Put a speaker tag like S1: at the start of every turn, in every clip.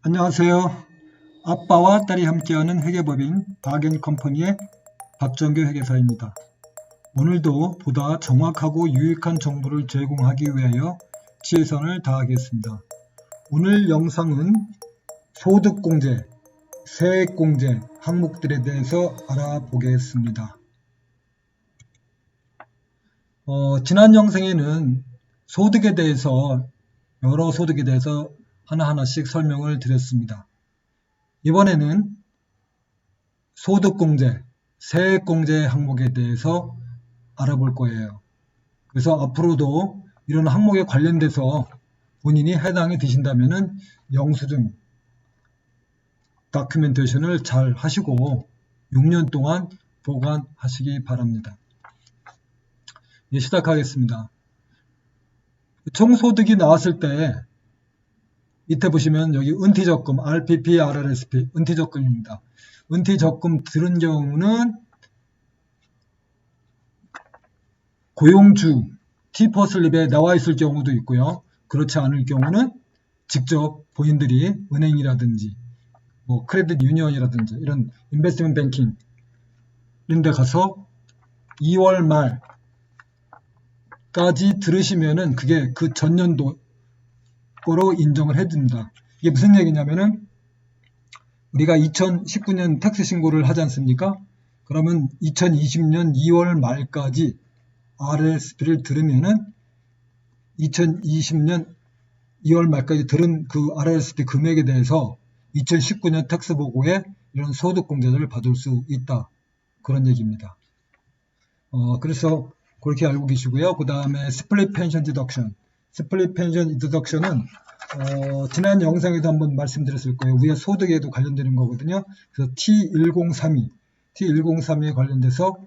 S1: 안녕하세요. 아빠와 딸이 함께하는 회계법인 박앤컴퍼니의 박정규 회계사입니다. 오늘도 보다 정확하고 유익한 정보를 제공하기 위하여 최선을 다하겠습니다. 오늘 영상은 소득공제, 세액공제 항목들에 대해서 알아보겠습니다. 지난 영상에는 여러 소득에 대해서 하나하나씩 설명을 드렸습니다. 이번에는 소득공제, 세액공제 항목에 대해서 알아볼 거예요. 그래서 앞으로도 이런 항목에 관련돼서 본인이 해당이 되신다면 영수증, 다큐멘테이션을 잘 하시고 6년 동안 보관하시기 바랍니다. 시작하겠습니다. 총소득이 나왔을 때 밑에 보시면 여기 은퇴적금, RPP, RRSP, 은퇴적금입니다. 은퇴적금 들은 경우는 고용주 T4슬립에 나와 있을 경우도 있고요. 그렇지 않을 경우는 직접 본인들이 은행이라든지 크레딧 유니언이라든지 이런 인베스트먼트 뱅킹 이런 데 가서 2월 말까지 들으시면은 그게 그 전년도 로 인정을 해줍니다. 이게 무슨 얘기냐면은 우리가 2019년 텍스 신고를 하지 않습니까? 그러면 2020년 2월 말까지 RSP를 들으면은 2020년 2월 말까지 들은 그 RSP 금액에 대해서 2019년 텍스 보고에 이런 소득공제를 받을 수 있다. 그런 얘기입니다. 그래서 그렇게 알고 계시고요. 그 다음에 스플릿 펜션 디덕션. 스플릿 펜션 디덕션은 지난 영상에도 한번 말씀드렸을 거예요. 위에 소득에도 관련되는 거거든요. 그래서 T1032에 관련돼서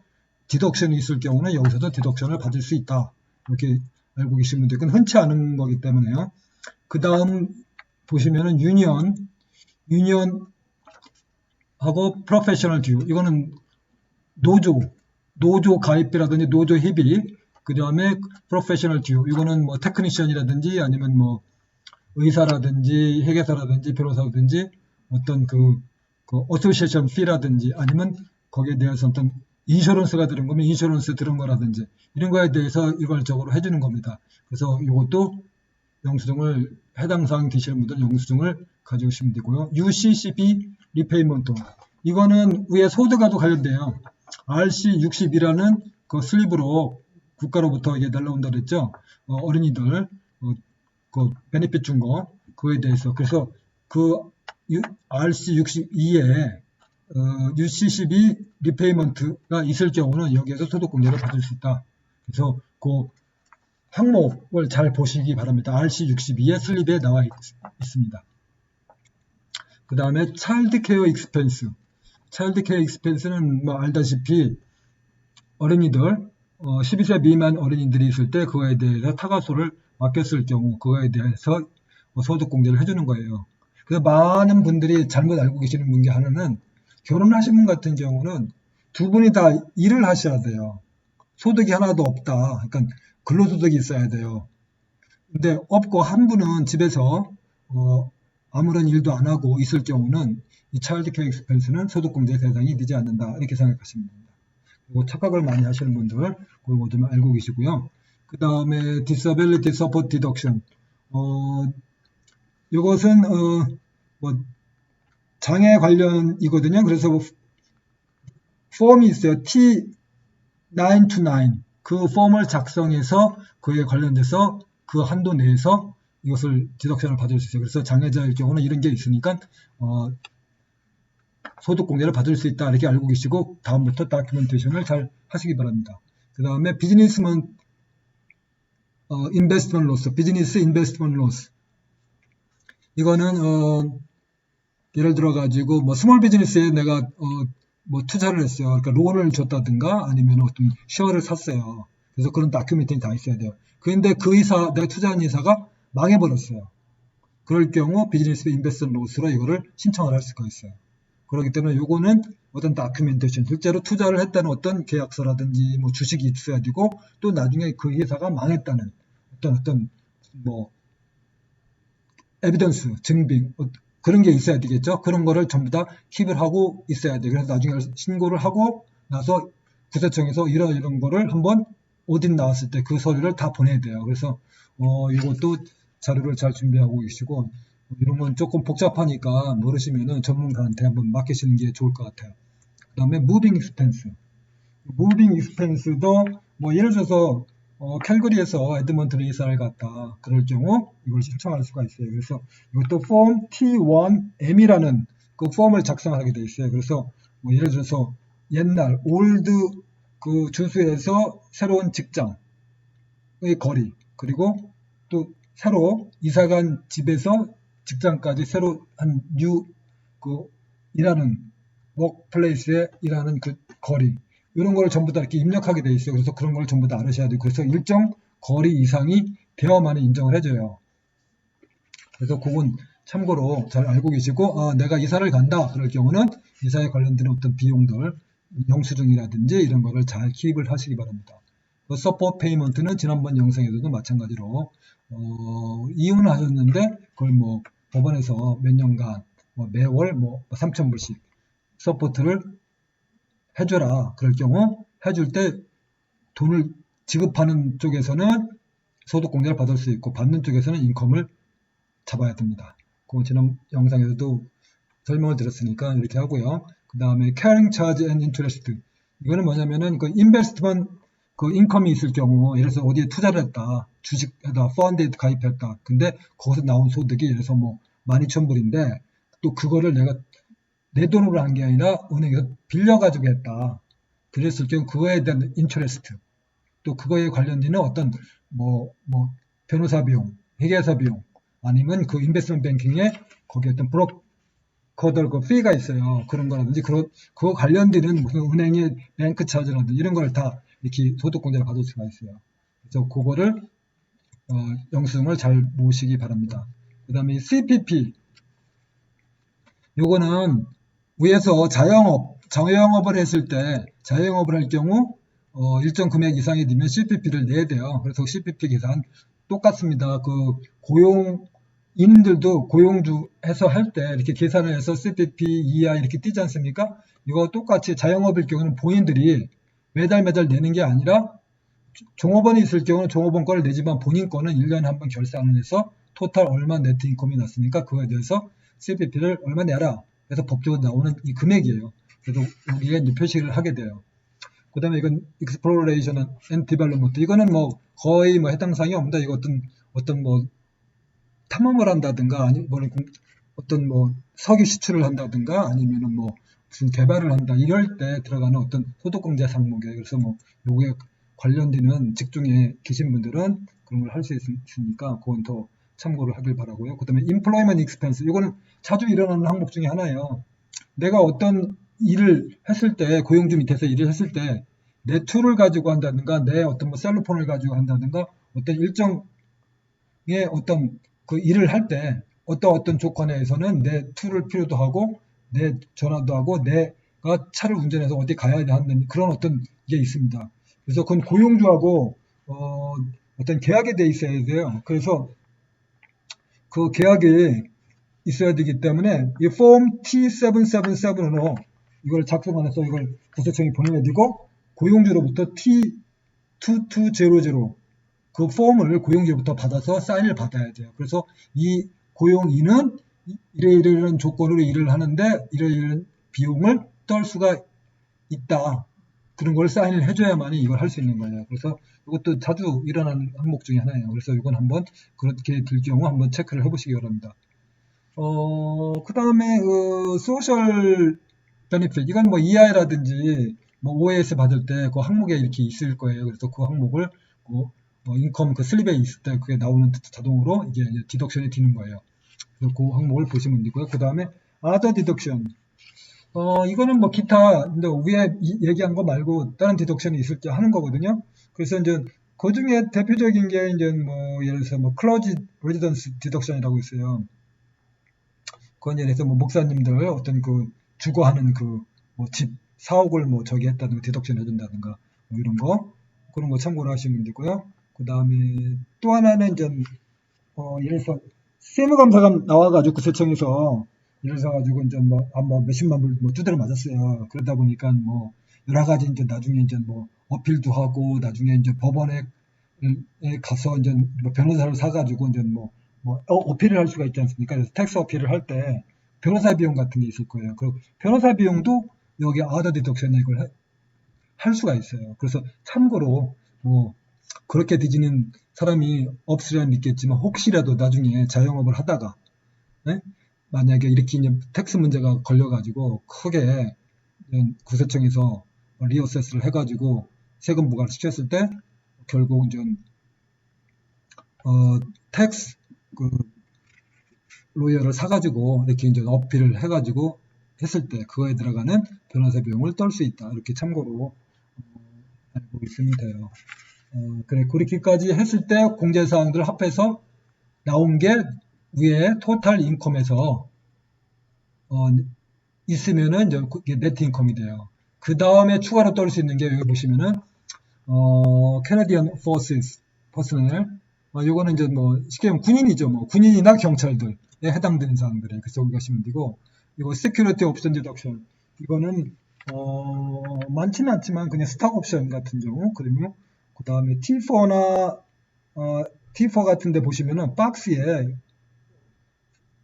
S1: 디덕션이 있을 경우는 여기서도 디덕션을 받을 수 있다. 이렇게 알고 계시면 돼요. 그건 흔치 않은 거기 때문에요. 그 다음 보시면은 유니언하고 프로페셔널 듀. 이거는 노조 가입비라든지 노조 회비, 그 다음에 프로페셔널 듀. 이거는 테크니션이라든지 아니면 의사라든지 회계사라든지 변호사라든지 어떤 어소시에이션 피라든지 아니면 거기에 대해서 어떤 인슈런스가 들은 거면 인슈런스 들은 거라든지 이런 거에 대해서 일괄적으로 해주는 겁니다. 그래서 이것도 영수증을 해당 사항 되시는 분들은 영수증을 가져오시면 되고요. UCCB 리페이먼트. 이거는 위에 소득과도 관련돼요. RC60이라는 그 슬립으로 국가로부터 이게 날라온다 그랬죠. 어린이들 그 베네핏 준 거, 그거에 대해서. 그래서 그 RC62에 UCCB 리페이먼트가 있을 경우는 여기에서 소득공제를 받을 수 있다. 그래서 그 항목을 잘 보시기 바랍니다. RC62의 슬립에 나와 있습니다. 그 다음에 차일드 케어 익스펜스. 차일드 케어 익스펜스는 알다시피 어린이들 12세 미만 어린이들이 있을 때 그거에 대해서 타가소를 맡겼을 경우 그거에 대해서 소득공제를 해주는 거예요. 그래서 많은 분들이 잘못 알고 계시는 분 중 하나는 결혼하신 분 같은 경우는 두 분이 다 일을 하셔야 돼요. 소득이 하나도 없다. 그러니까 근로소득이 있어야 돼요. 근데 없고 한 분은 집에서 아무런 일도 안 하고 있을 경우는 이 차일드 케어 익스펜스는 소득공제 대상이 되지 않는다. 이렇게 생각하시면 됩니다. 그리고 착각을 많이 하시는 분들 그거 좀 알고 계시고요. 그 다음에 disability support deduction. 이것은 장애 관련이거든요. 그래서 폼이 있어요. T929. 그 폼을 작성해서 그에 관련돼서 그 한도 내에서 이것을 디덕션을 받을 수 있어요. 그래서 장애자일 경우는 이런 게 있으니까 소득공제를 받을 수 있다. 이렇게 알고 계시고 다음부터 다큐멘테이션을 잘 하시기 바랍니다. 그 다음에 비즈니스먼 인베스트먼트 로스, 비즈니스 인베스트먼트 로스. 이거는 예를 들어 가지고 스몰 비즈니스에 내가 투자를 했어요. 그러니까 론을 줬다든가 아니면 어떤 쉐어를 샀어요. 그래서 그런 다큐멘테이션이 다 있어야 돼요. 그런데 내가 투자한 회사가 망해버렸어요. 그럴 경우 비즈니스 인베스트먼트 로스로 이거를 신청을 할 수가 있어요. 그렇기 때문에 요거는 어떤 다큐멘테이션, 실제로 투자를 했다는 어떤 계약서라든지 주식이 있어야 되고 또 나중에 그 회사가 망했다는 어떤 에비던스, 증빙, 그런 게 있어야 되겠죠. 그런 거를 전부 다 킵을 하고 있어야 돼. 그래서 나중에 신고를 하고 나서 구세청에서 이런 거를 한번 오딘 나왔을 때 그 서류를 다 보내야 돼요. 그래서 이것도 자료를 잘 준비하고 계시고, 이런 건 조금 복잡하니까 모르시면은 전문가한테 한번 맡기시는 게 좋을 것 같아요. 그 다음에 무빙 익스펜스. 무빙 익스펜스도 뭐 예를 들어서 캘거리에서 에드먼트로 이사를 갔다 그럴 경우 이걸 신청할 수가 있어요. 그래서 이것도 폼 T1M이라는 그 폼을 작성하게 돼 있어요. 그래서 뭐 예를 들어서 옛날 올드 그 주소에서 새로운 직장의 거리, 그리고 또 새로 이사간 집에서 직장까지 새로 한 뉴 그 일하는 워크플레이스에 일하는 그 거리, 이런 걸 전부 다 이렇게 입력하게 돼 있어요. 그래서 그런 걸 전부 다 알으셔야 돼요. 그래서 일정 거리 이상이 되어야만 인정을 해줘요. 그래서 그건 참고로 잘 알고 계시고, 내가 이사를 간다 그럴 경우는 이사에 관련된 어떤 비용들, 영수증이라든지 이런 거를 잘 기입을 하시기 바랍니다. 서포트 페이먼트는 지난번 영상에서도 마찬가지로 이혼을 하셨는데 그걸 뭐 법원에서 몇 년간 매월 3,000불씩 서포트를 해줘라 그럴 경우, 해줄 때 돈을 지급하는 쪽에서는 소득공제를 받을 수 있고 받는 쪽에서는 인컴을 잡아야 됩니다. 그 지난 영상에서도 설명을 드렸으니까 이렇게 하고요. 그 다음에 carrying charge and interest, 이거는 뭐냐면은 그 인베스트먼트 그 인컴이 있을 경우, 예를 들어서 어디에 투자를 했다, 주식에다 펀드에 가입했다, 근데 거기서 나온 소득이 예를 들어서 뭐 12,000불인데 또 그거를 내가 내 돈으로 한 게 아니라 은행에서 빌려가지고 했다, 그랬을 경우 그거에 대한 인터레스트, 또 그거에 관련되는 어떤 변호사 비용, 회계사 비용, 아니면 그 인베스트먼트 뱅킹에 거기에 어떤 브로커들 그 피가 있어요. 그런 거라든지 그거 관련되는 무슨 은행의 뱅크 차지라든지 이런 걸 다 이렇게 소득공제를 받을 수가 있어요. 그래서 그거를 영수증을 잘 모으시기 바랍니다. 그 다음에 CPP, 요거는 위에서 자영업을 했을 때, 자영업을 할 경우 일정 금액 이상이 되면 CPP를 내야 돼요. 그래서 CPP 계산 똑같습니다. 그 고용인들도 고용주 해서 할 때 이렇게 계산을 해서 CPP 이하 이렇게 띄지 않습니까? 이거 똑같이 자영업일 경우는 본인들이 매달 내는 게 아니라, 종업원이 있을 경우는 종업원 거를 내지만 본인 거는 1년에 한 번 결산을 해서 토탈 얼마 네트 인컴이 났으니까 그거에 대해서 CPP를 얼마 내라 해서 법적으로 나오는 이 금액이에요. 그래서 여기에 이제 표시를 하게 돼요. 그 다음에 이건 Exploration and Development, 이거는 뭐 거의 해당 사항이 없는데, 이거 어떤 탐험을 한다든가, 아니 어떤 석유 시출을 한다든가, 아니면은 무슨 개발을 한다 이럴 때 들어가는 어떤 소득공제 상목이에요. 그래서 요게 관련되는 직종에 계신 분들은 그런 걸 할 수 있으니까 그건 더 참고를 하길 바라고요. 그 다음에 Employment Expense, 이거는 자주 일어나는 항목 중에 하나예요. 내가 어떤 일을 했을 때, 고용주 밑에서 일을 했을 때 내 툴을 가지고 한다든가, 내 어떤 셀로폰을 가지고 한다든가, 어떤 일정의 어떤 그 일을 할 때 어떤 조건에서는 내 툴을 필요도 하고, 내 전화도 하고, 내가 차를 운전해서 어디 가야 하는 그런 어떤 게 있습니다. 그래서 그건 고용주하고 어떤 계약에 돼 있어야 돼요. 그래서 그 계약이 있어야 되기 때문에 이 폼 T777으로 이걸 작성해서 이걸 구세청에 보내야 되고, 고용주로부터 T2200 그 폼을 고용주로부터 받아서 사인을 받아야 돼요. 그래서 이 고용인은 이러이러한 조건으로 일을 하는데 이러이러한 비용을 떨 수가 있다, 그런 걸 사인을 해줘야만이 이걸 할 수 있는 거예요. 그래서 이것도 자주 일어나는 항목 중에 하나예요. 그래서 이건 한번 그렇게 될 경우 한번 체크를 해보시기 바랍니다. 그 다음에 소셜 베니핏, 이건 EI라든지 OAS 받을 때 그 항목에 이렇게 있을 거예요. 그래서 그 항목을 인컴 그 슬립에 있을 때 그게 나오는 자동으로 이게 디덕션이 되는 거예요. 그래서 그 항목을 보시면 되고요. 그 다음에 other deduction, 이거는 기타 근데 위에 얘기한 거 말고 다른 디덕션이 있을 때 하는 거거든요. 그래서 이제 그 중에 대표적인 게 이제 예를 들어서 클로즈 레지던스 디덕션이라고 있어요. 그건 예를 들어서 목사님들 어떤 그 주거하는 그 집 4억을 저기 했다든가 디덕션 해준다든가 이런 거, 그런 거 참고를 하시면 되고요. 그 다음에 또 하나는 이제 예를 들어서 세무감사가 나와가지고 구세청에서 예를 들어가지고 이제 뭐 몇십만 불 두드려 맞았어요. 그러다 보니까 뭐 여러 가지 이제 나중에 이제 뭐 어필도 하고 나중에 이제 법원에 가서 이제 뭐 변호사를 사가지고 이제 어필을 할 수가 있지 않습니까? 그래서 텍스 어필을 할 때 변호사 비용 같은 게 있을 거예요. 그리고 변호사 비용도 여기 아더 디덕션에 이걸 할 수가 있어요. 그래서 참고로 뭐 그렇게 뒤지는 사람이 없으려 믿겠지만 혹시라도 나중에 자영업을 하다가 네? 만약에 이렇게 이제 텍스 문제가 걸려가지고 크게 구세청에서 리어세스를 해가지고 세금 부과를 시켰을 때 결국 이제 텍스 그 로이어를 사가지고 이렇게 이제 어필을 해가지고 했을 때 그거에 들어가는 변호사 비용을 떨 수 있다. 이렇게 참고로 알고 있으면 돼요. 그래 그렇게까지 했을 때 공제사항들 합해서 나온 게 위에 토탈 인컴에서 있으면은 이제 네트 인컴이 돼요. 그 다음에 추가로 떨 수 있는 게 여기 보시면은 캐나디언 포스스 퍼스널 요거는 이제 뭐 쉽게 말하면 군인이죠. 뭐 군인이나 경찰들에 해당되는 사항들이에요. 그래서 여기 가시면 되고 이거 세큐리티 옵션 디덕션 이거는 많지는 않지만 그냥 스탁 옵션 같은 경우 그리고 그 다음에 T4나 T4 같은 데 보시면은 박스에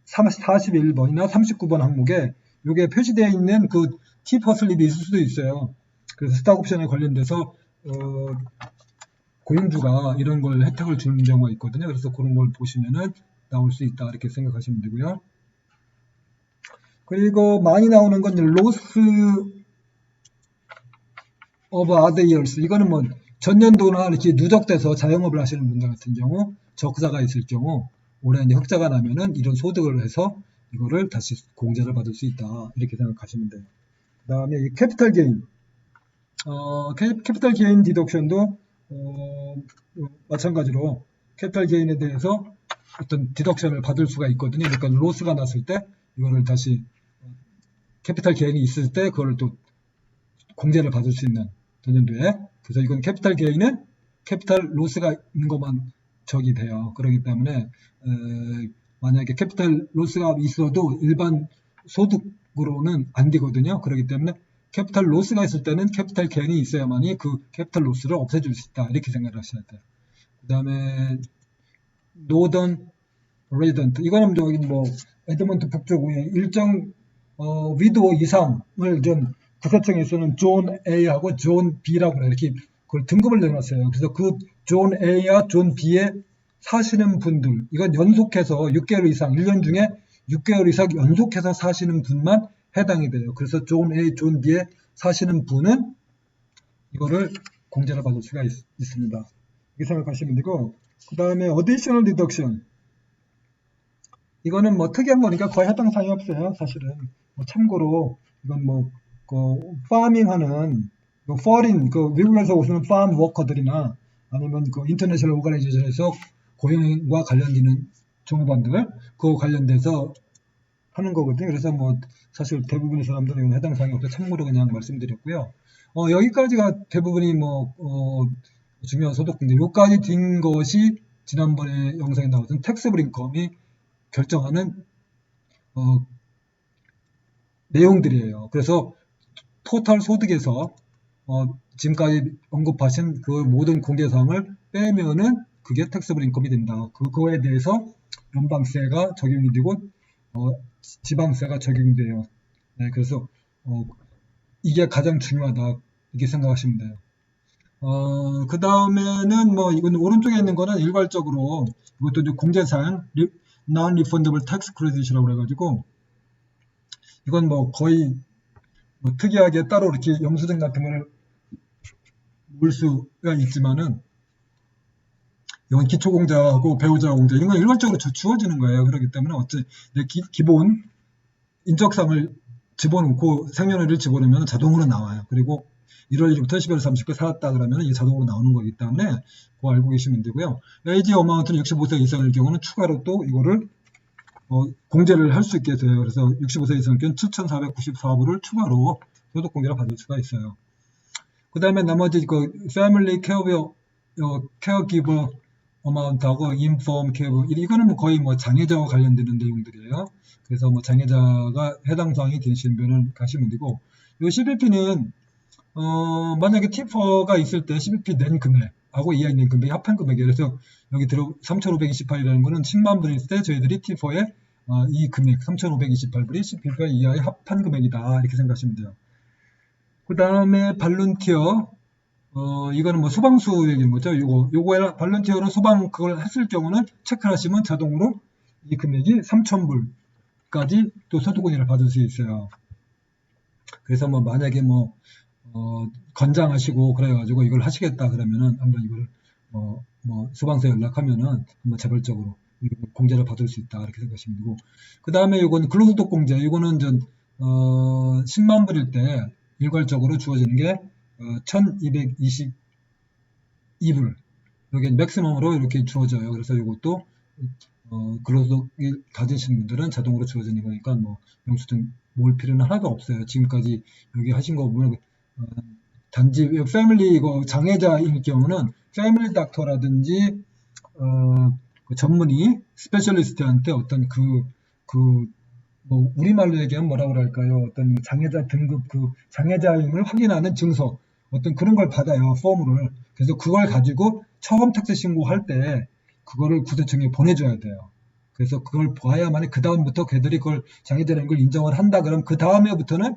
S1: 41번이나 39번 항목에 요게 표시되어 있는 그 T4 슬립이 있을 수도 있어요. 그래서 스탁 옵션에 관련돼서 고용주가 이런 걸 혜택을 주는 경우가 있거든요. 그래서 그런 걸 보시면은 나올 수 있다 이렇게 생각하시면 되고요. 그리고 많이 나오는 건 loss of other years 이거는 뭐 전년도나 이렇게 누적돼서 자영업을 하시는 분들 같은 경우 적자가 있을 경우 올해 이제 흑자가 나면은 이런 소득을 해서 이거를 다시 공제를 받을 수 있다 이렇게 생각하시면 돼요. 그 다음에 이 캐피탈 게인 캐피탈 게인 디덕션도 마찬가지로 캐피탈 게인에 대해서 어떤 디덕션을 받을 수가 있거든요. 그러니까 로스가 났을 때 이거를 다시 캐피탈 게인이 있을 때 그걸 또 공제를 받을 수 있는 전년도에 그래서 이건 캐피탈 게인은 캐피탈 로스가 있는 것만 적이 돼요. 그렇기 때문에 만약에 캐피탈 로스가 있어도 일반 소득으로는 안 되거든요. 그렇기 때문에 캐피탈 로스가 있을 때는 캐피탈 게인이 있어야만이 그 캐피탈 로스를 없애줄 수 있다. 이렇게 생각을 하셔야 돼요. 그 다음에 노던 레지던트 이거는 저기 뭐 에드먼트 북쪽에 일정 위도 이상을 좀 구세청에서는 존 A하고 존 B라고 그래 이렇게 그걸 등급을 내놨어요. 그래서 그 존 A와 존 B에 사시는 분들 이건 연속해서 6개월 이상 1년 중에 6개월 이상 연속해서 사시는 분만 해당이 돼요. 그래서 존 A, 존 B에 사시는 분은 이거를 공제를 받을 수가 있습니다. 이렇게 생각하시면 되고 그 다음에 additional deduction 이거는 뭐 특이한 거니까 거의 해당 사항이 없어요. 사실은 뭐 참고로 이건 뭐 그 파밍하는 그 foreign 그 미국에서 오시는 farm 워커들이나 아니면 그 인터내셔널 오거나이제이션에서 고용과 관련되는 종업원들 그거 관련돼서 하는 거거든요. 그래서 뭐 사실 대부분의 사람들은 해당 사항이 없어 참고로 그냥 말씀드렸고요. 여기까지가 대부분이 뭐 중요한 소득인데 여기까지 din 것이 지난번에 영상에 나왔던 텍스블 인컴이 결정하는 내용들이에요. 그래서 토탈 소득에서 지금까지 언급하신 그 모든 공개사항을 빼면은 그게 텍스블 인컴이 된다. 그거에 대해서 연방세가 적용이 되고 지방세가 적용이 돼요. 네, 그래서 이게 가장 중요하다 이렇게 생각하시면 돼요. 그 다음에는 뭐 이건 오른쪽에 있는 거는 일괄적으로 이것도 이제 공제사항 non-refundable tax credit이라고 그래가지고 이건 뭐 거의 뭐 특이하게 따로 이렇게 영수증 같은 거를 물 수가 있지만은 이건 기초공제하고 배우자 공제 이런 건 일괄적으로 주어지는 거예요. 그렇기 때문에 어째 기본 인적사항을 집어넣고 생년월일을 집어넣으면 자동으로 나와요. 그리고 1월 1일부터 12월 30일 살았다 그러면 이게 자동으로 나오는 거기 때문에 그거 알고 계시면 되고요. 에이지 어마운트는 65세 이상일 경우는 추가로 또 이거를 공제를 할 수 있게 돼요. 그래서 65세 이상일 경우는 7,494불을 추가로 소득 공제를 받을 수가 있어요. 그 다음에 나머지 그 패밀리 케어기버 어마운트하고 인폼, 캐브 이거는 뭐 거의 뭐 장애자와 관련되는 내용들이에요. 그래서 뭐 장애자가 해당 사항이 되시는 분은 가시면 되고, 요 CBP는 만약에 티퍼가 있을 때 CBP 낸 금액하고 이하 있는 금액이 합한 금액이에요. 그래서 여기 들어 3,528이라는 거는 10만 불일 때 저희들이 티퍼에 이 금액 3,528불이 CBP와 이하의 합한 금액이다 이렇게 생각하시면 돼요. 그 다음에 발룬티어 이거는 뭐 소방수 얘기인 거죠. 요거에 발룬티어로 소방 그걸 했을 경우는 체크를 하시면 자동으로 이 금액이 3,000불까지 또 소득공제를 받을 수 있어요. 그래서 뭐 만약에 뭐 건장하시고 그래가지고 이걸 하시겠다 그러면은 한번 이걸 뭐 소방서에 연락하면은 한번 자발적으로 공제를 받을 수 있다 이렇게 생각하시면 되고, 그 다음에 이건 근로소득 공제, 이거는 10만 불일 때 일괄적으로 주어지는 게 1222불, 이게 맥시멈으로 이렇게 주어져요. 그래서 이것도 근로소득이 가지신 분들은 자동으로 주어지는 거니까 뭐 영수증 모을 필요는 하나도 없어요. 지금까지 여기 하신 거 보면 단지 패밀리 이거 장애자일 경우는 패밀리 닥터라든지 그 전문의 스페셜리스트한테 어떤 뭐 우리말로 얘기하면 뭐라고 할까요? 어떤 장애자 등급 그 장애자임을 확인하는 증서 어떤 그런 걸 받아요. 폼을. 그래서 그걸 가지고 처음 탁세 신고할 때 그거를 구세청에 보내줘야 돼요. 그래서 그걸 봐야만 그 다음부터 걔들이 그걸 장애자라는 걸 인정을 한다. 그럼 그 다음에부터는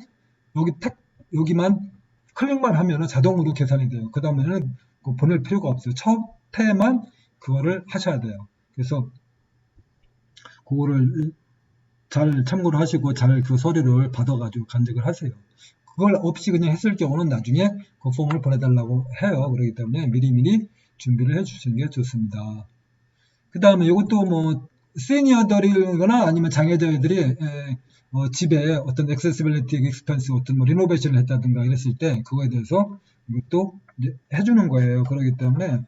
S1: 여기만 클릭만 하면은 자동으로 계산이 돼요. 그 다음에는 보낼 필요가 없어요. 첫 해만 그거를 하셔야 돼요. 그래서 그거를 잘 참고를 하시고 잘 그 서류를 받아가지고 간직을 하세요. 그걸 없이 그냥 했을 경우는 나중에 그 폼을 보내달라고 해요. 그렇기 때문에 미리미리 준비를 해주시는 게 좋습니다. 그 다음에 이것도 뭐 시니어들이거나 아니면 장애자들이 집에 어떤 액세시빌리티 익스펜스 어떤 뭐 리노베이션을 했다든가 이랬을 때 그거에 대해서 이것도 해주는 거예요. 그렇기 때문에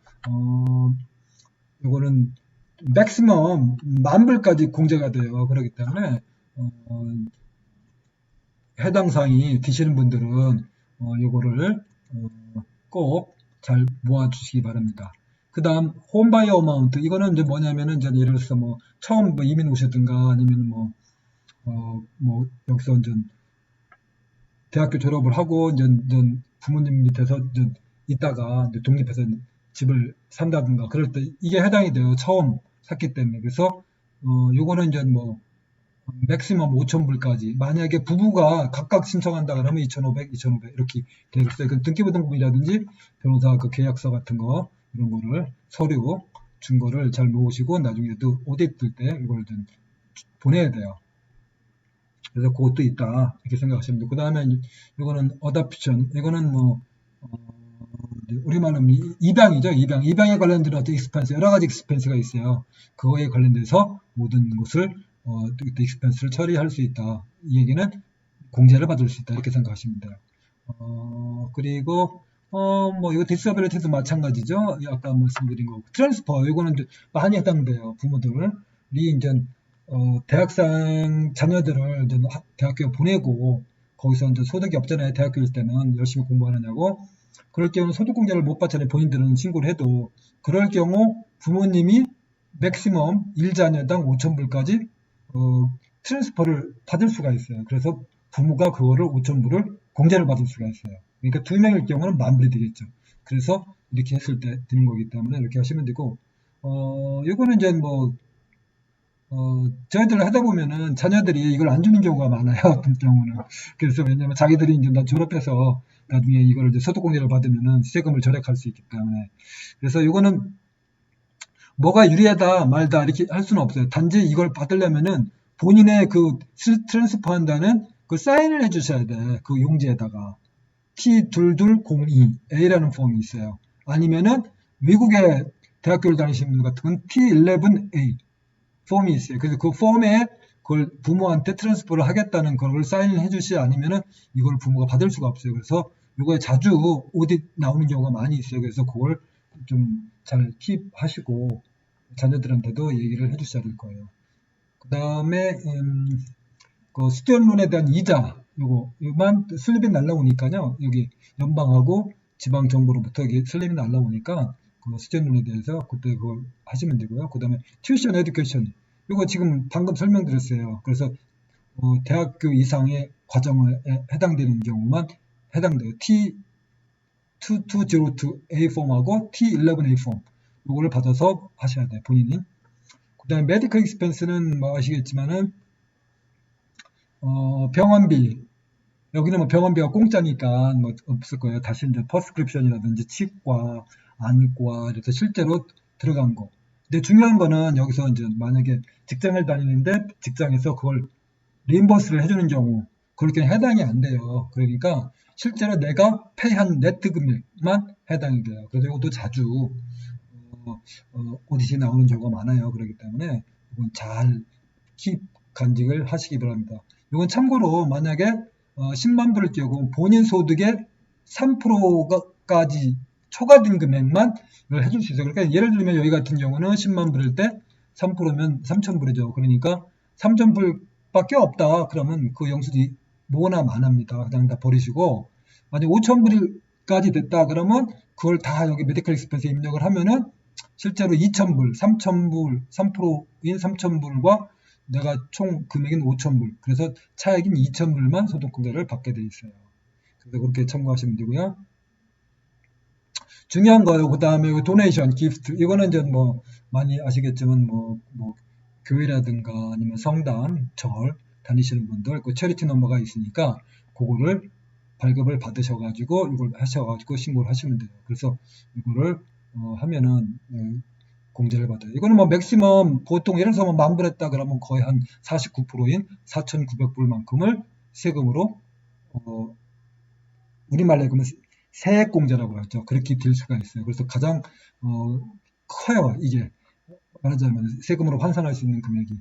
S1: 이거는 맥시멈 10,000불까지 공제가 돼요. 그렇기 때문에 해당 사항이 되시는 분들은 이거를 꼭 잘 모아주시기 바랍니다. 그 다음 홈바이어 어마운트, 이거는 이제 뭐냐면은 이제 예를 들어서 뭐 처음 뭐 이민 오셨든가 아니면 뭐 여기서 이제 대학교 졸업을 하고 이제 부모님 밑에서 이제 있다가 이제 독립해서 집을 산다든가 그럴 때 이게 해당이 돼요. 처음 샀기 때문에. 그래서 요거는 이제 뭐 맥시멈 5,000불까지, 만약에 부부가 각각 신청한다 그러면 2,500 이렇게 되겠어요. 그 등기부등본이라든지 변호사 그 계약서 같은 거 이런 거를 서류 증거를 잘 모으시고 나중에 또 오디트 될 때 이걸 좀 보내야 돼요. 그래서 그것도 있다 이렇게 생각하시면 돼요. 그 다음에 이거는 어답션, 이거는 뭐 우리말로 입양이죠. 입양에 관련된 어떤 익스펜스, 여러 가지 익스펜스가 있어요. 그거에 관련돼서 모든 것을 익스펜스를 처리할 수 있다. 이 얘기는 공제를 받을 수 있다 이렇게 생각하시면 돼요. 그리고 뭐 이거 디서빌리티도 마찬가지죠. 아까 말씀드린 거 트랜스퍼, 이거는 많이 해당돼요. 부모들이 이제 대학생 자녀들을 이제 대학교에 보내고 거기서 이제 소득이 없잖아요. 대학교일 때는 열심히 공부하느냐고. 그럴 경우 소득공제를 못 받잖아요. 본인들은 신고를 해도. 그럴 경우 부모님이 맥시멈 1자녀당 5,000불까지 트랜스퍼를 받을 수가 있어요. 그래서 부모가 그거를 5,000불을 공제를 받을 수가 있어요. 그러니까 2명일 경우는 10,000불이 되겠죠. 그래서 이렇게 했을 때 드는 거기 때문에 이렇게 하시면 되고, 이거는 이제 뭐 저희들 하다 보면은 자녀들이 이걸 안 주는 경우가 많아요. 어떤 경우는. 그래서 왜냐면 자기들이 이제 졸업해서 나중에 이걸 이제 소득공제를 받으면은 세금을 절약할 수 있기 때문에. 그래서 이거는 뭐가 유리하다 말다 이렇게 할 수는 없어요. 단지 이걸 받으려면은 본인의 그 트랜스퍼 한다는 그 사인을 해주셔야 돼. 그 용지에다가 T2202A라는 폼이 있어요. 아니면은 미국의 대학교를 다니시는 분 같은 건 T11A 폼이 있어요. 그래서 그 폼에 그걸 부모한테 트랜스퍼를 하겠다는 걸 사인을 해주시, 아니면은 이걸 부모가 받을 수가 없어요. 그래서 이거에 자주 오딧 나오는 경우가 많이 있어요. 그래서 그걸 좀 잘 킵하시고 자녀들한테도 얘기를 해주셔야 될 거예요. 그 다음에 그 스튜던론에 대한 이자, 요만 슬립이 날라오니까요. 여기 연방하고 지방 정부로부터 이게 슬립이 날라오니까 그 수전론에 대해서 그때 그걸 하시면 되고요. 그 다음에 튜션 에듀케이션. 이거 지금 방금 설명드렸어요. 그래서 대학교 이상의 과정에 해당되는 경우만 해당돼요. T2202A 폼하고 T11A 폼. 이거를 받아서 하셔야 돼요. 본인이. 그 다음에 메디컬 익스펜스는 뭐 아시겠지만은 병원비. 여기는 뭐 병원비가 공짜니까 뭐 없을 거예요. 다시 이제 퍼스크립션이라든지 치과, 안과 이래서 실제로 들어간 거. 근데 중요한 거는 여기서 이제 만약에 직장을 다니는데 직장에서 그걸 리임버스를 해주는 경우 그렇게 해당이 안 돼요. 그러니까 실제로 내가 페이한 네트 금액만 해당이 돼요. 그래서 이것도 자주 오디션이 나오는 경우가 많아요. 그렇기 때문에 이건 잘 간직을 하시기 바랍니다. 이건 참고로 만약에 10만 불을 띄우고 본인 소득의 3%까지 초과된 금액만 이걸 해줄 수 있어요. 그러니까 예를 들면 여기 같은 경우는 10만 불일 때 3%면 3,000불이죠. 그러니까 3,000불밖에 없다. 그러면 그 영수증이 뭐나 많합니다. 그냥 다 버리시고 만약 5,000불까지 됐다. 그러면 그걸 다 여기 메디컬 익스펜스에 입력을 하면은 실제로 2,000불, 3,000불, 3%인 3,000불과 내가 총 금액인 5,000불, 그래서 차액인 2,000불만 소득공제를 받게 돼 있어요. 그래서 그렇게 참고하시면 되고요. 중요한 거요. 그 다음에 도네이션, 기프트. 이거는 이제 뭐 많이 아시겠지만 뭐 교회라든가 아니면 성당, 절 다니시는 분들 그 체리티 넘버가 있으니까 그거를 발급을 받으셔가지고 이걸 하셔가지고 신고를 하시면 돼요. 그래서 이거를 하면은 공제를 받아요. 이거는 뭐 맥시멈 보통 예를 들어서 뭐 10,000불 했다 그러면 거의 한 49%인 4,900불만큼을 세금으로 우리말로 그러면 세액공제라고 하죠. 그렇게 될 수가 있어요. 그래서 가장 커요. 이게 말하자면 세금으로 환산할 수 있는 금액이.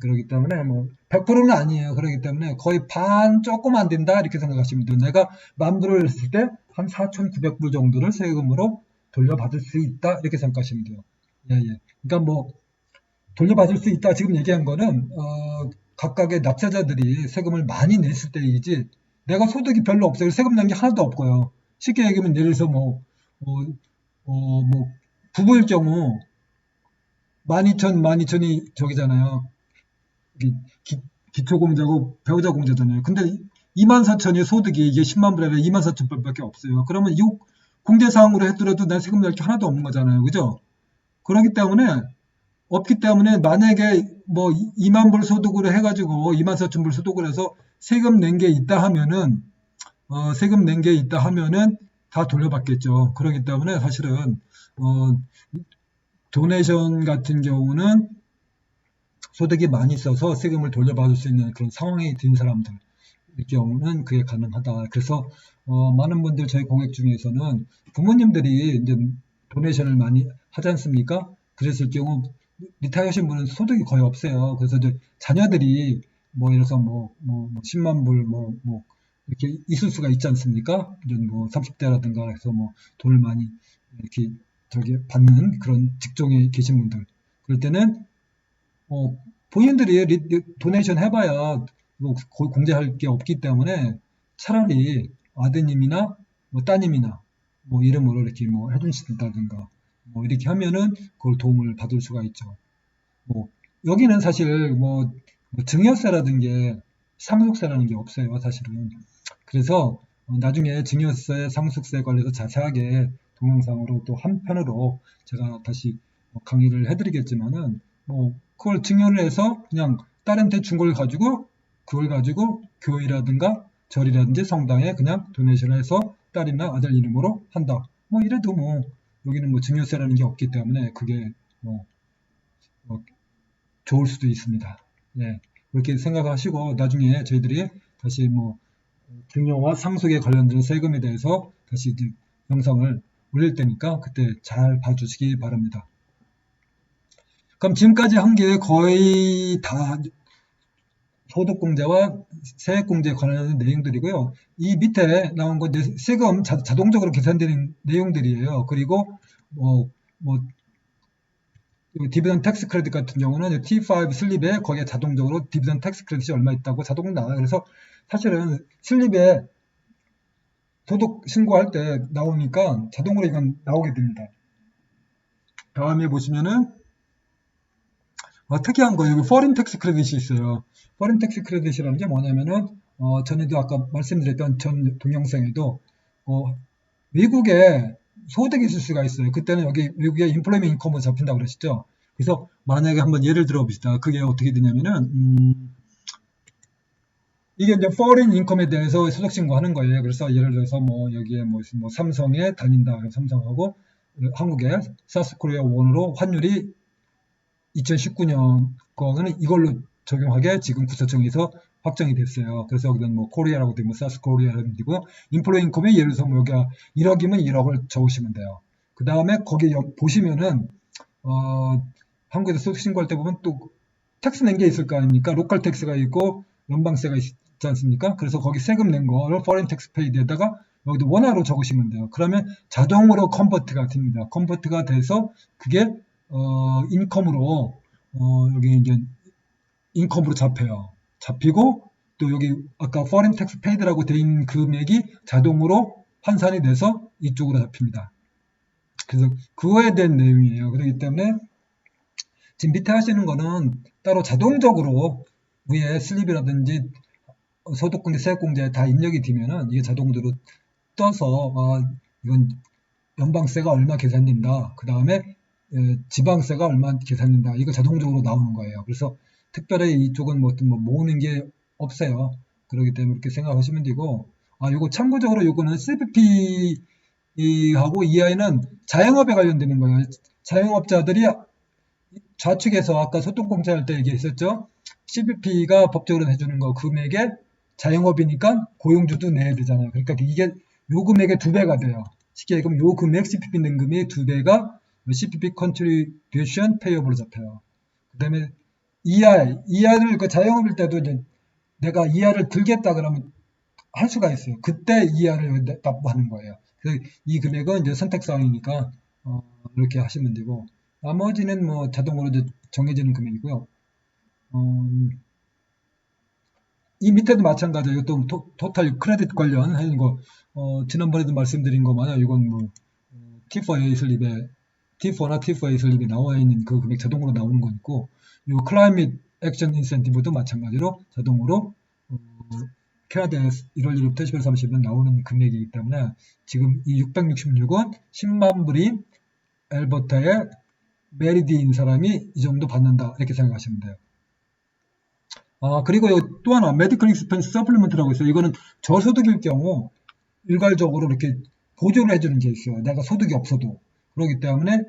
S1: 그렇기 때문에 뭐 100%는 아니에요. 그렇기 때문에 거의 반 조금 안 된다 이렇게 생각하시면 돼요. 내가 10,000불을 했을 때 한 4,900불 정도를 세금으로 돌려받을 수 있다 이렇게 생각하시면 돼요. 예. 그러니까 뭐 돌려받을 수 있다 지금 얘기한 거는 각각의 납세자들이 세금을 많이 냈을 때이지 내가 소득이 별로 없어요. 세금 낸 게 하나도 없고요. 쉽게 얘기하면 예를 들어서 뭐 부부일 경우 12,000이 저기잖아요. 기초공제고 배우자 공제잖아요. 근데 24,000이 소득이 이게 10만 불에 24,000불밖에 없어요. 그러면 이 공제사항으로 했더라도 내 세금 낼 게 하나도 없는 거잖아요. 그죠? 그렇기 때문에 없기 때문에 만약에 뭐 2만 불 소득으로 해가지고 24,000불 소득을 해서 세금 낸 게 있다 하면은 다 돌려받겠죠. 그렇기 때문에 사실은 도네이션 같은 경우는 소득이 많이 있어서 세금을 돌려받을 수 있는 그런 상황에 든 사람들 의 경우는 그게 가능하다. 그래서 많은 분들 저희 고객 중에서는 부모님들이 이제 도네이션을 많이 하지 않습니까? 그랬을 경우 리타이어 하신 분은 소득이 거의 없어요. 그래서 이제 자녀들이 뭐 예를 들어서 뭐 10만 불 이렇게 있을 수가 있지 않습니까? 이제 뭐 30대라든가 해서 뭐 돈을 많이 이렇게 받는 그런 직종에 계신 분들. 그럴 때는 본인들이 도네이션 해봐야 뭐 공제할 게 없기 때문에 차라리 아드님이나 뭐 따님이나 뭐 이름으로 이렇게 뭐 해주신다든가 뭐 이렇게 하면은 그걸 도움을 받을 수가 있죠. 뭐 여기는 사실 뭐 증여세라는 게 상속세라는 게 없어요, 사실은. 그래서 나중에 증여세, 상속세 관련해서 자세하게 동영상으로 또 한편으로 제가 다시 강의를 해드리겠지만은 뭐 그걸 증여를 해서 그냥 딸한테 준 걸 가지고 그걸 가지고 교회라든가 절이라든지 성당에 그냥 도네이션을 해서 딸이나 아들 이름으로 한다. 뭐 이래도 뭐 여기는 뭐 증여세라는 게 없기 때문에 그게 뭐 좋을 수도 있습니다. 네, 그렇게 생각하시고 나중에 저희들이 다시 뭐 증여와 상속에 관련된 세금에 대해서 다시 영상을 올릴 테니까 그때 잘 봐주시기 바랍니다. 그럼 지금까지 한 게 거의 다 소득공제와 세액공제에 관련된 내용들이고요. 이 밑에 나온 건 세금 자동적으로 계산되는 내용들이에요. 그리고 디비전 텍스 크레딧 같은 경우는 T5 슬립에 거기에 자동적으로 디비전 텍스 크레딧이 얼마 있다고 자동으로 나와요. 그래서 사실은 슬립에 소득 신고할 때 나오니까 자동으로 이건 나오게 됩니다. 다음에 보시면은 특이한 거 여기 foreign tax credit이 있어요. foreign tax credit이라는 게 뭐냐면은 전에도 아까 말씀드렸던 전 동영상에도 미국에 소득이 있을 수가 있어요. 그때는 여기 미국의 인플레이먼트 인컴으로 잡힌다고 그러시죠. 그래서 만약에 한번 예를 들어 봅시다. 그게 어떻게 되냐면은 이게 이제 foreign income에 대해서 소득 신고하는 거예요. 그래서 예를 들어서 뭐 여기에 뭐 삼성에 다닌다. 삼성하고 한국의 사우스코리아 원으로 환율이 2019년 거는 이걸로 적용하게 지금 구체청에서 확정이 됐어요. 그래서 여기는 뭐 코리아라고 되고 사우스코리아라고 되고 인플레 인컴에 예를 들어서 뭐 여기가 1억이면 1억을 적으시면 돼요. 그 다음에 거기 보시면은 한국에서 소득 신고할 때 보면 또 텍스 낸 게 있을 거 아닙니까? 로컬 텍스가 있고 연방세가 있지 않습니까? 그래서 거기 세금 낸 거를 foreign tax paid에다가 여기도 원화로 적으시면 돼요. 그러면 자동으로 컨버트가 됩니다. 컨버트가 돼서 그게 인컴으로 여기 이제 인컴으로 잡혀요. 잡히고 또 여기 아까 foreign tax paid라고 돼 있는 금액이 자동으로 환산이 돼서 이쪽으로 잡힙니다. 그래서 그거에 대한 내용이에요. 그렇기 때문에 지금 밑에 하시는 거는 따로 자동적으로 위에 슬립이라든지 소득공제, 세액공제에 다 입력이 되면은 이게 자동으로 떠서 이건 연방세가 얼마 계산된다. 그 다음에 지방세가 얼마 계산된다. 이거 자동적으로 나오는 거예요. 그래서 특별히 이쪽은 뭐 모으는 게 없어요. 그렇기 때문에 이렇게 생각하시면 되고, 요거 참고적으로 요거는 CBP하고 EI는 자영업에 관련되는 거예요. 자영업자들이 좌측에서 아까 소득공제할 때 얘기했었죠. CBP가 법적으로 해주는 거 금액에 자영업이니까 고용주도 내야 되잖아요. 그러니까 이게 요 금액의 2배가 돼요. 쉽게 얘기하면 요 금액 CPP 낸금의 2배가 CPP Contribution Payable로 잡혀요. 그 다음에 ER을 그 자영업일 때도 이제 내가 ER을 들겠다 그러면 할 수가 있어요. 그때 ER을 납부하는 거예요. 그래서 이 금액은 이제 선택사항이니까 이렇게 하시면 되고 나머지는 뭐 자동으로 이제 정해지는 금액이고요. 이 밑에도 마찬가지예요. 또 토탈 크레딧 관련하는 거 지난번에도 말씀드린 거 마냥 이건 뭐 T4A 슬립에 T4나 T4A 슬립에 나와 있는 그 금액 자동으로 나오는 거 있고 이 클라이밋 액션 인센티브도 마찬가지로 자동으로 캐나다에 1월 1일부터 11월 30일 나오는 금액이기 때문에 지금 이 666원 10만 불인 엘버타의 메리디인 사람이 이 정도 받는다 이렇게 생각하시면 돼요. 그리고 또 하나 메디컬 익스펜스 서플리먼트라고 있어요. 이거는 저소득일 경우 일괄적으로 이렇게 보조를 해주는 게 있어요. 내가 소득이 없어도. 그렇기 때문에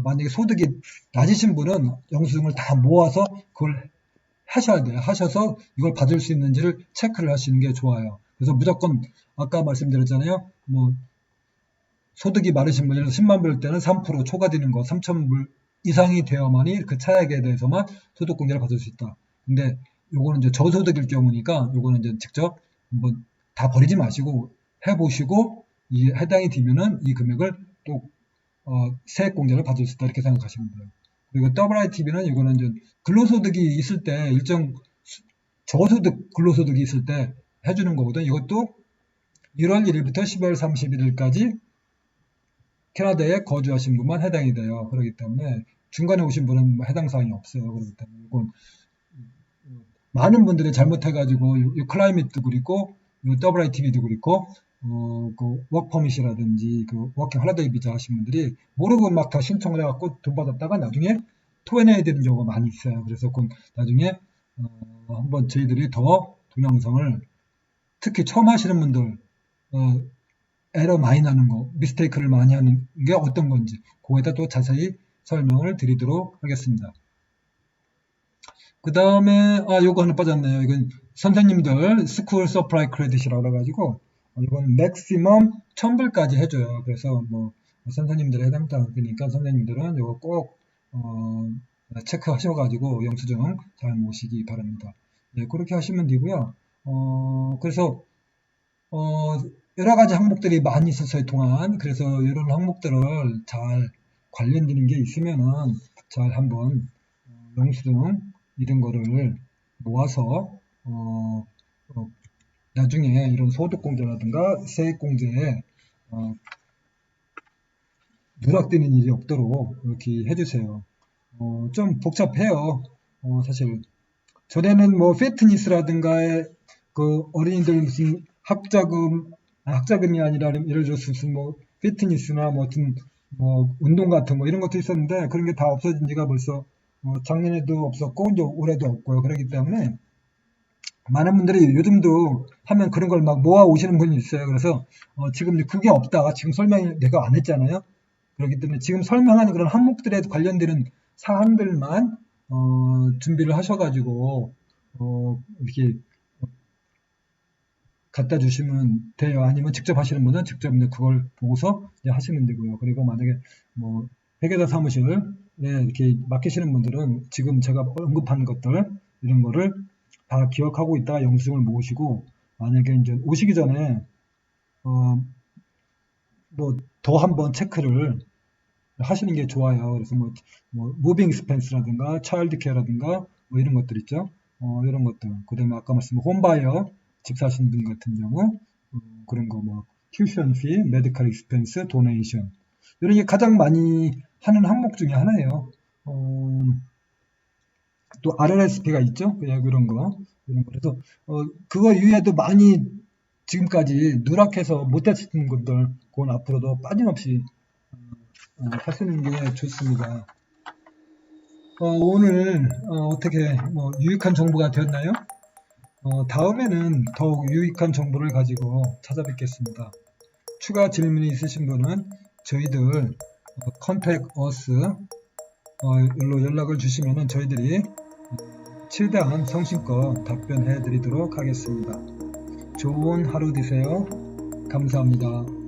S1: 만약에 소득이 낮으신 분은 영수증을 다 모아서 그걸 하셔야 돼요. 하셔서 이걸 받을 수 있는지를 체크를 하시는 게 좋아요. 그래서 무조건 아까 말씀드렸잖아요. 뭐 소득이 많으신 분, 예를 들어서 10만 불일 때는 3% 초과되는 거 3천 불 이상이 되어만이 그 차액에 대해서만 소득공제를 받을 수 있다. 근데 요거는 이제 저소득일 경우니까 요거는 이제 직접 한번 다 버리지 마시고 해보시고 이 해당이 되면은 이 금액을 또 세액공제를 받을 수 있다 이렇게 생각하시면 돼요. 그리고 WITB는 이거는 이제 근로소득이 있을 때 일정 저소득 근로소득이 있을 때 해주는 거거든. 이것도 1월 1일부터 12월 31일까지 캐나다에 거주하신 분만 해당이 돼요. 그렇기 때문에 중간에 오신 분은 해당 사항이 없어요. 그렇기 때문에 이건 많은 분들이 잘못해가지고 이 클라이밋도 그렇고 이 WITB도 그렇고 그 워크퍼밋이라든지 그 워킹 홀리데이 비자 하신 분들이 모르고 막 다 신청을 해갖고 돈 받았다가 나중에 토해내야 되는 경우가 많이 있어요. 그래서 그 나중에 한번 저희들이 더 동영상을 특히 처음 하시는 분들 에러 많이 나는 거, 미스테이크를 많이 하는 게 어떤 건지 그거에다 또 자세히 설명을 드리도록 하겠습니다. 그 다음에 요거 하나 빠졌네요. 이건 선생님들 스쿨 서프라이 크레딧이라고 그래가지고 이건 맥시멈 1000불까지 해줘요. 그래서 뭐 선생님들에 해당되니까 선생님들은 요거 꼭 체크하셔가지고 영수증 잘 모시기 바랍니다. 네, 그렇게 하시면 되고요. 그래서 여러 가지 항목들이 많이 있었어요, 동안. 그래서 이런 항목들을 잘 관련되는 게 있으면은 잘 한번 영수증 이런 거를 모아서 나중에 이런 소득공제라든가 세액공제에 누락되는 일이 없도록 이렇게 해주세요. 좀 복잡해요. 사실 전에는 뭐 피트니스라든가 그 어린이들 무슨 학자금이 아니라 예를 들어서 무슨 뭐 피트니스나 뭐 어떤 뭐 운동 같은 거 이런 것도 있었는데 그런 게 다 없어진 지가 벌써 작년에도 없었고 이제 올해도 없고요. 그렇기 때문에 많은 분들이 요즘도 하면 그런 걸 막 모아 오시는 분이 있어요. 그래서 지금 이제 그게 없다. 지금 설명 내가 안 했잖아요. 그렇기 때문에 지금 설명하는 그런 항목들에 관련되는 사항들만 준비를 하셔가지고 이렇게 갖다 주시면 돼요. 아니면 직접 하시는 분은 직접 이제 그걸 보고서 이제 하시면 되고요. 그리고 만약에 뭐 회계사 사무실에 이렇게 맡기시는 분들은 지금 제가 언급한 것들 이런 거를 다 기억하고 있다가 영수증을 모으시고 만약에 이제 오시기 전에 뭐 더 한번 체크를 하시는 게 좋아요. 그래서 뭐 무빙 익스펜스라든가 차일드 케어라든가 뭐 이런 것들 있죠. 이런 것들. 그다음에 아까 말씀한 홈바이어 집 사시는 분 같은 경우 그런 거 뭐 튜션 피, 메디컬 익스펜스, 도네이션 이런 게 가장 많이 하는 항목 중에 하나예요. 또 RRSP가 있죠. 이런 거. 그래서 그거 이외에도 많이 지금까지 누락해서 못하시는 분들 그건 앞으로도 빠짐없이 하시는 게 좋습니다. 오늘 어떻게 뭐 유익한 정보가 되었나요? 다음에는 더욱 유익한 정보를 가지고 찾아뵙겠습니다. 추가 질문이 있으신 분은 저희들 contact us 일로 연락을 주시면 저희들이 최대한 성심껏 답변해 드리도록 하겠습니다. 좋은 하루 되세요. 감사합니다.